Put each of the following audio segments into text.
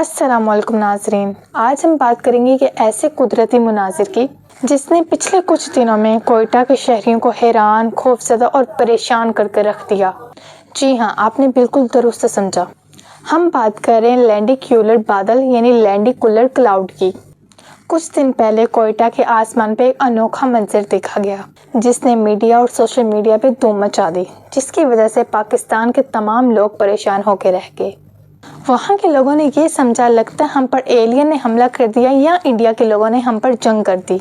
السلام علیکم ناظرین، آج ہم بات کریں گے کہ ایسے قدرتی مناظر کی جس نے پچھلے کچھ دنوں میں کوئٹہ کے شہریوں کو حیران، خوفزدہ اور پریشان کر کے رکھ دیا۔ جی ہاں، آپ نے بالکل درست سمجھا۔ ہم بات کر رہے ہیں لینڈیکیولر بادل یعنی لینڈیکولر کلاؤڈ کی۔ کچھ دن پہلے کوئٹہ کے آسمان پہ ایک انوکھا منظر دیکھا گیا جس نے میڈیا اور سوشل میڈیا پہ دھوم مچا دی، جس کی وجہ سے پاکستان کے تمام لوگ پریشان ہو کے رہ گئے۔ وہاں کے لوگوں نے یہ سمجھا لگتا ہے ہم پر ایلین نے حملہ کر دیا یا انڈیا کے لوگوں نے ہم پر جنگ کر دی۔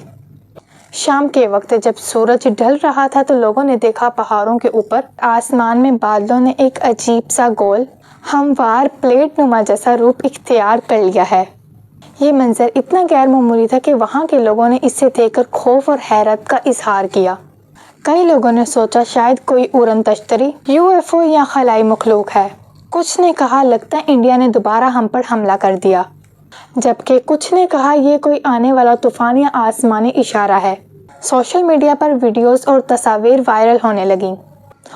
شام کے وقت جب سورج ڈھل رہا تھا تو لوگوں نے دیکھا پہاڑوں کے اوپر آسمان میں بادلوں نے ایک عجیب سا گول ہموار پلیٹ نما جیسا روپ اختیار کر لیا ہے۔ یہ منظر اتنا غیر معمولی تھا کہ وہاں کے لوگوں نے اسے دیکھ کر خوف اور حیرت کا اظہار کیا۔ کئی لوگوں نے سوچا شاید کوئی اڑن تشتری، UFO یا خلائی مخلوق ہے۔ کچھ نے کہا لگتا ہے انڈیا نے دوبارہ ہم پر حملہ کر دیا، جبکہ کچھ نے کہا یہ کوئی آنے والا طوفان یا آسمانی اشارہ ہے۔ سوشل میڈیا پر ویڈیوز اور تصاویر وائرل ہونے لگیں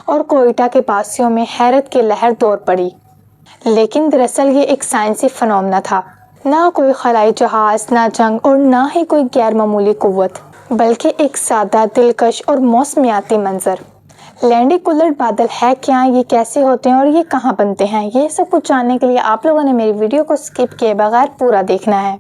اور کوئٹہ کے پاسیوں میں حیرت کی لہر دوڑ پڑی۔ لیکن دراصل یہ ایک سائنسی فنومنا تھا، نہ کوئی خلائی جہاز، نہ جنگ اور نہ ہی کوئی غیر معمولی قوت، بلکہ ایک سادہ، دلکش اور موسمیاتی منظر۔ لینڈیکولر بادل ہے کیا، یہ کیسے ہوتے ہیں اور یہ کہاں بنتے ہیں، یہ سب کچھ جاننے کے لیے آپ لوگوں نے میری ویڈیو کو سکپ کیے بغیر پورا دیکھنا ہے۔